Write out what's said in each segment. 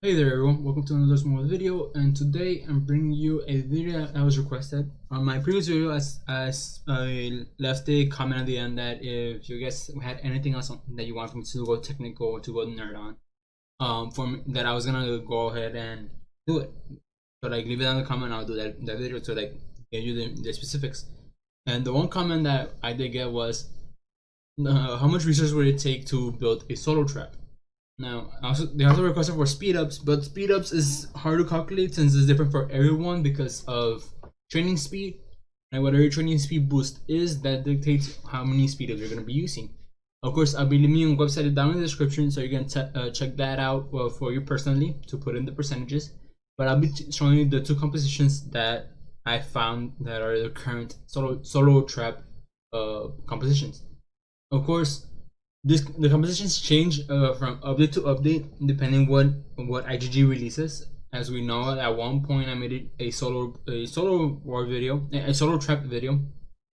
Hey there everyone, welcome to another small video, and today I'm bringing you a video that was requested. On my previous video, as I left a comment at the end that if you guys had anything else that you want me to go technical or to go nerd on, that I was gonna go ahead and do it. So like leave it down in the comment, I'll do that video to like give you the specifics. And the one comment that I did get was, how much research would it take to build a solo trap? Now, also they also requested for speed ups, but speed ups is hard to calculate since it's different for everyone because of training speed. And whatever your training speed boost is, that dictates how many speed ups you're going to be using. Of course, I'll be leaving a website down in the description, so you can check that out for you personally to put in the percentages. But I'll be showing you the two compositions that I found that are the current solo trap compositions. Of course, the compositions change from update to update depending what IGG releases. As we know, at one point I made it a solo war video, a solo trap video,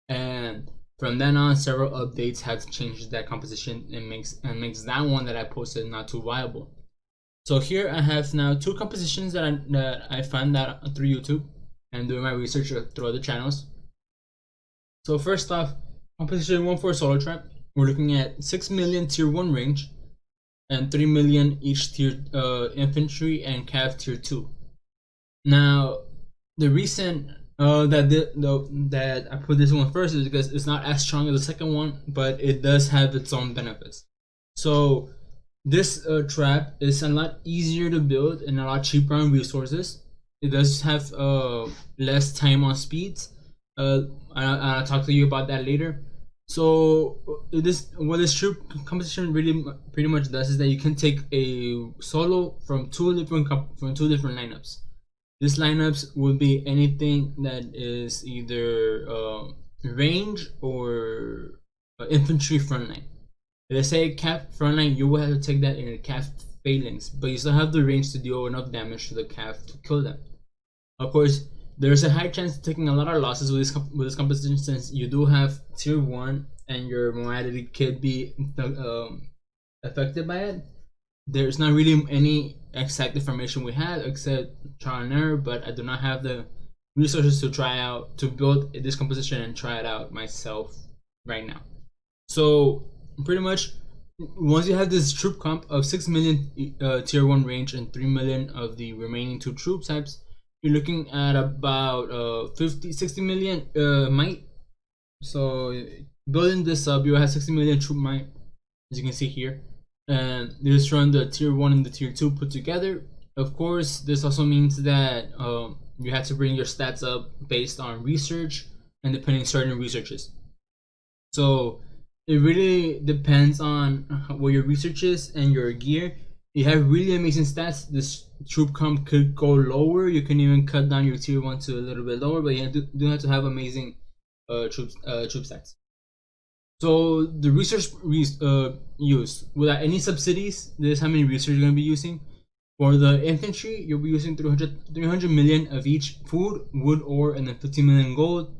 and from then on several updates have changed that composition and makes that one that I posted not too viable. So here I have now two compositions that I found out through YouTube and doing my research through other channels. So first off, composition 1 for solo trap. We're looking at 6 million tier 1 range and 3 million each tier infantry and cav tier 2. Now, the reason that I put this one first is because it's not as strong as the second one, but it does have its own benefits. So this trap is a lot easier to build and a lot cheaper on resources. It does have less time on speeds. I'll talk to you about that later. So what this troop composition really pretty much does is that you can take a solo from two different lineups. These lineups would be anything that is either range or infantry frontline. Let's say cav frontline, you will have to take that in a cav phalanx, but you still have the range to deal enough damage to the cav to kill them. Of course, there's a high chance of taking a lot of losses with this composition since you do have tier 1 and your morality could be affected by it. There's not really any exact information we have except trial and error, but I do not have the resources to try out to build this composition and try it out myself right now. So pretty much once you have this troop comp of 6 million tier 1 range and 3 million of the remaining two troop types, you're looking at about 60 million might. So building this up, you have 60 million troop might, as you can see here, and this run the tier 1 and the tier 2 put together. Of course, this also means that you have to bring your stats up based on research and depending certain researches. So it really depends on what your research is and your gear. You have really amazing stats. This troop comp could go lower. You can even cut down your tier 1 to a little bit lower, but you do have to have amazing troop stats. So the research use without any subsidies, this is how many research you're going to be using. For the infantry, you'll be using 300 million of each food, wood, ore, and then 15 million gold.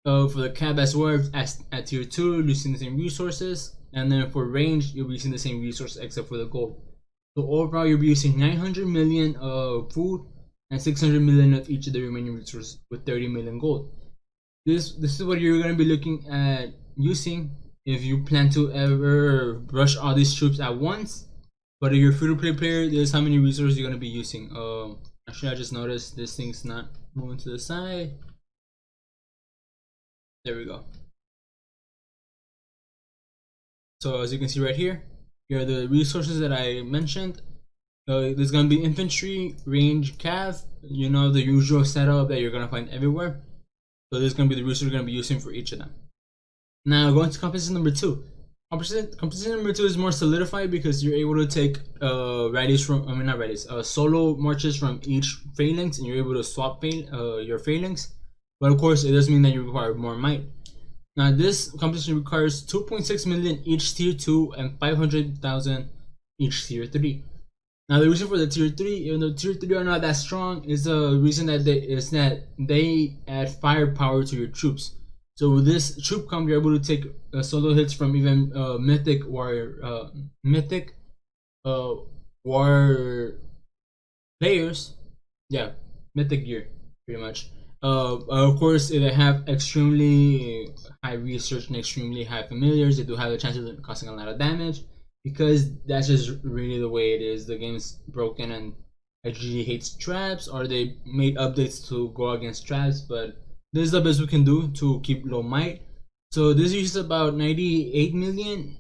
For the cav as well, at tier 2, using the same resources, and then for range, you'll be using the same resource except for the gold. So overall, you'll be using 900 million of food and 600 million of each of the remaining resources with 30 million gold. This is what you're going to be looking at using if you plan to ever rush all these troops at once. But if you're a free-to-play player, this is how many resources you're going to be using. Actually, I just noticed this thing's not moving to the side. There we go. So as you can see right here, here are the resources that I mentioned. There's gonna be infantry, range, cav. You know, the usual setup that you're gonna find everywhere. So this is gonna be the resource you're gonna be using for each of them. Now going to composition number 2. Composition number 2 is more solidified because you're able to take solo marches from each phalanx, and you're able to swap your phalanx. But of course, it does mean that you require more might. Now this composition requires 2.6 million each tier 2 and 500,000 each tier 3. Now the reason for the tier 3, even though tier 3 are not that strong, is the reason that they add firepower to your troops. So with this troop comp, you're able to take solo hits from even mythic players, yeah, mythic gear, pretty much. Of course, if they have extremely high research and extremely high familiars, they do have the chances of causing a lot of damage because that's just really the way it is. The game's broken and IGG hates traps, or they made updates to go against traps, but this is the best we can do to keep low might. So this uses about 98 million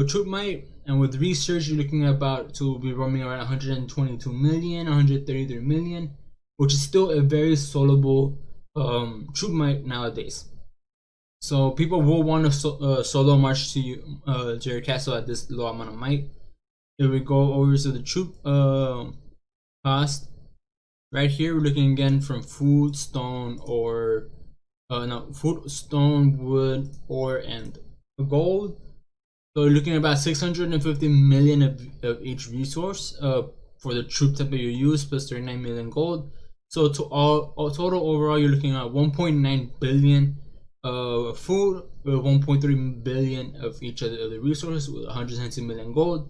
troop might, and with research you're looking at about to be roaming around 122 million, 133 million, which is still a very soloable troop might nowadays. So people will want to solo march to you to your castle at this low amount of might. If we go over to the troop cost, right here we're looking again from food, stone, or no, food, stone, wood, ore, and gold. So you're looking at about 650 million of each resource for the troop type that you use, plus 39 million gold. So to all total overall, you're looking at 1.9 billion food, 1.3 billion of each of the resources with 170 million gold.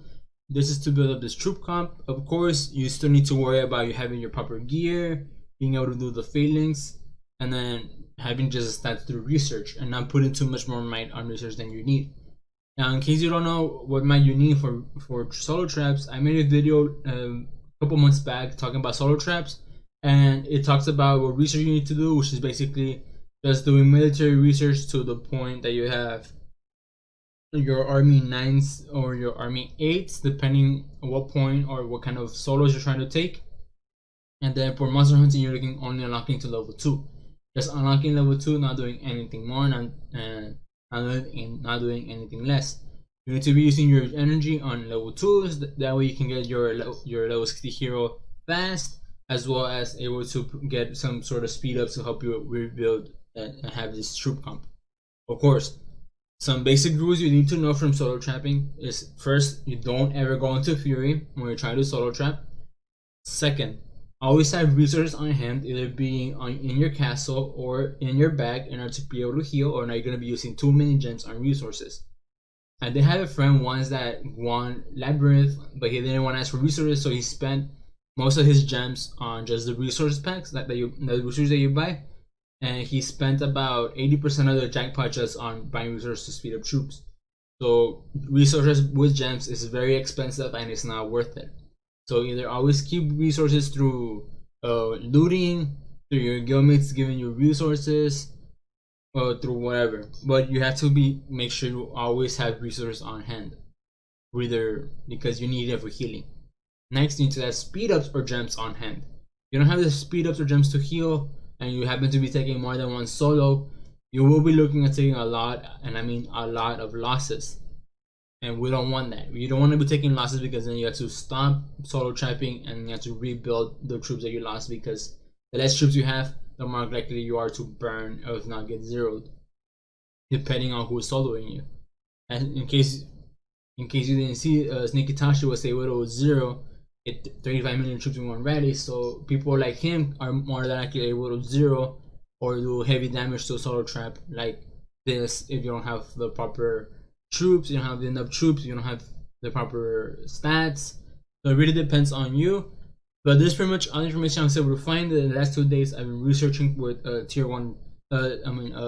This is to build up this troop comp. Of course, you still need to worry about you having your proper gear, being able to do the phalanx, and then having just stats through research and not putting too much more might on research than you need. Now, in case you don't know what might you need for solo traps, I made a video a couple months back talking about solo traps, and it talks about what research you need to do, which is basically just doing military research to the point that you have your army 9s or your army 8s, depending on what point or what kind of solos you're trying to take. And then for monster hunting, you're looking only unlocking to level 2. Just unlocking level 2, not doing anything more, not doing anything less. You need to be using your energy on level 2s, that way you can get your level 60 hero fast, as well as able to get some sort of speed up to help you rebuild and have this troop comp. Of course, some basic rules you need to know from solo trapping is, first, you don't ever go into fury when you're trying to solo trap. Second, always have resources on hand, either being in your castle or in your bag, in order to be able to heal, or now you're going to be using too many gems on resources. I did have a friend once that won Labyrinth, but he didn't want to ask for resources, so he spent most of his gems on just the resource packs the resources that you buy, and he spent about 80% of the jackpot just on buying resources to speed up troops. So resources with gems is very expensive and it's not worth it. So either always keep resources through looting, through your guildmates giving you resources, through whatever. But you have to make sure you always have resources on hand, either because you need it for healing. Next, you need to have speed ups or gems on hand. You don't have the speed ups or gems to heal, and you happen to be taking more than one solo, you will be looking at taking a lot, and I mean a lot of losses. And we don't want that. You don't want to be taking losses because then you have to stop solo trapping and you have to rebuild the troops that you lost, because the less troops you have, the more likely you are to burn or if not get zeroed, depending on who is soloing you. And in case you didn't see, Sneaky Tashi was able to zero it 35 million troops in one rally, so people like him are more than likely able to zero or do heavy damage to a solo trap like this if you don't have the proper troops, you don't have enough troops, you don't have the proper stats. So it really depends on you. But this is pretty much all the information I was able to find. In the last 2 days, I've been researching what tier 1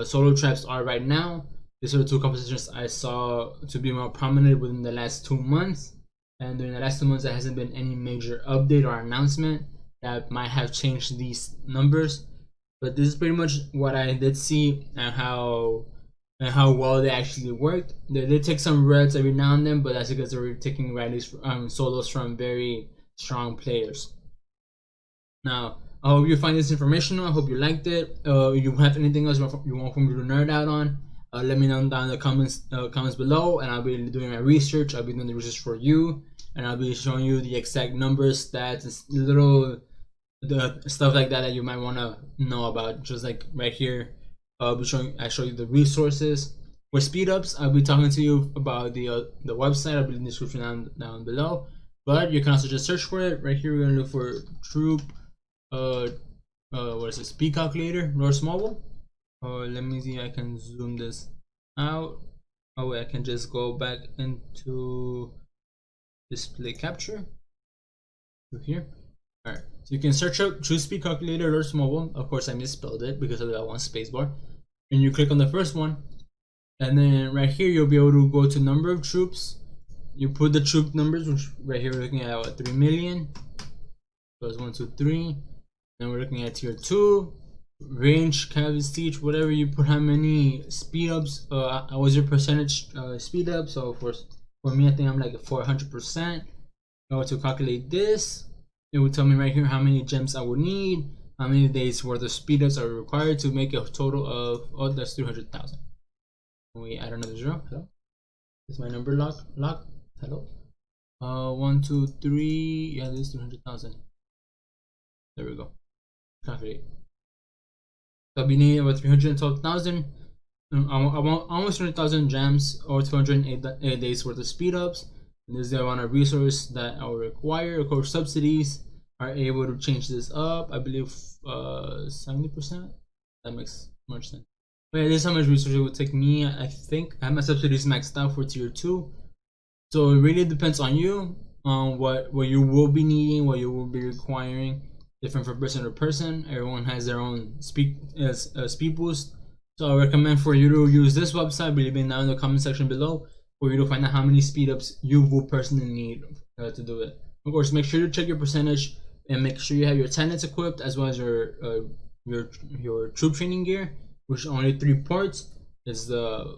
solo traps are right now. These are the two compositions I saw to be more prominent within the last 2 months. And during the last 2 months, there hasn't been any major update or announcement that might have changed these numbers. But this is pretty much what I did see and how well they actually worked. They did take some reds every now and then, but that's because they were taking rallies solos from very strong players. Now, I hope you find this informational. I hope you liked it. If you have anything else you want for me to nerd out on, let me know down in the comments below, and I'll be doing my research. I'll be doing the research for you, and I'll be showing you the exact numbers, stats, little the stuff like that that you might want to know about. Just like right here, I show you the resources. For speed ups, I'll be talking to you about the website. I'll be in the description down below. But you can also just search for it. Right here, we're gonna look for troop. What is it? Speed calculator, Lord Smallwell. Let me see. I can zoom this out. Oh, I can just go back into display capture. To here. Alright, so you can search up True Speed Calculator Alerts Mobile. Of course, I misspelled it because of that one spacebar. And you click on the first one, and then right here you'll be able to go to number of troops. You put the troop numbers, which right here we're looking at what, 3 million. So it's 1, 2, 3. Then we're looking at tier 2, range, canvas, teach, whatever you put. How many speed ups? Was your percentage speed up? So for me, I think I'm like 400%. To calculate this, it will tell me right here how many gems I would need, how many days worth of speed ups are required to make a total of, that's 300,000. We add another 0. Hello, is my number lock? Hello. 1, 2, 3. Yeah, this is 300,000. There we go. Calculate. So we need about 312,000. Almost 200,000 gems or 208 days worth of speed ups. And this is the amount of resource that I will require. Of course, subsidies are able to change this up. I believe 70%. That makes much sense. But yeah, this is how much resource it would take me. I think I have my subsidies maxed out for tier 2. So it really depends on you, on what you will be needing, what you will be requiring. Different from person to person. Everyone has their own speed boost. So I recommend for you to use this website. Leave it down in the comment section below for you to find out how many speed ups you will personally need to do it. Of course, make sure to check your percentage and make sure you have your tenants equipped as well as your troop training gear, which are only 3 parts. Is the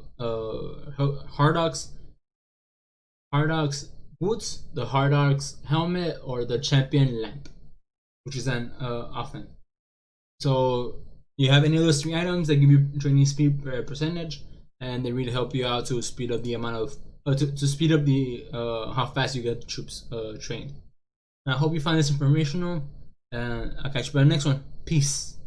Hardox boots, the Hardox helmet, or the champion lamp, which is an offense. So you have any of those 3 items that give you training speed percentage, and they really help you out to speed up the amount of to speed up the how fast you get the troops trained. And I hope you find this informational, and I'll catch you by the next one. Peace.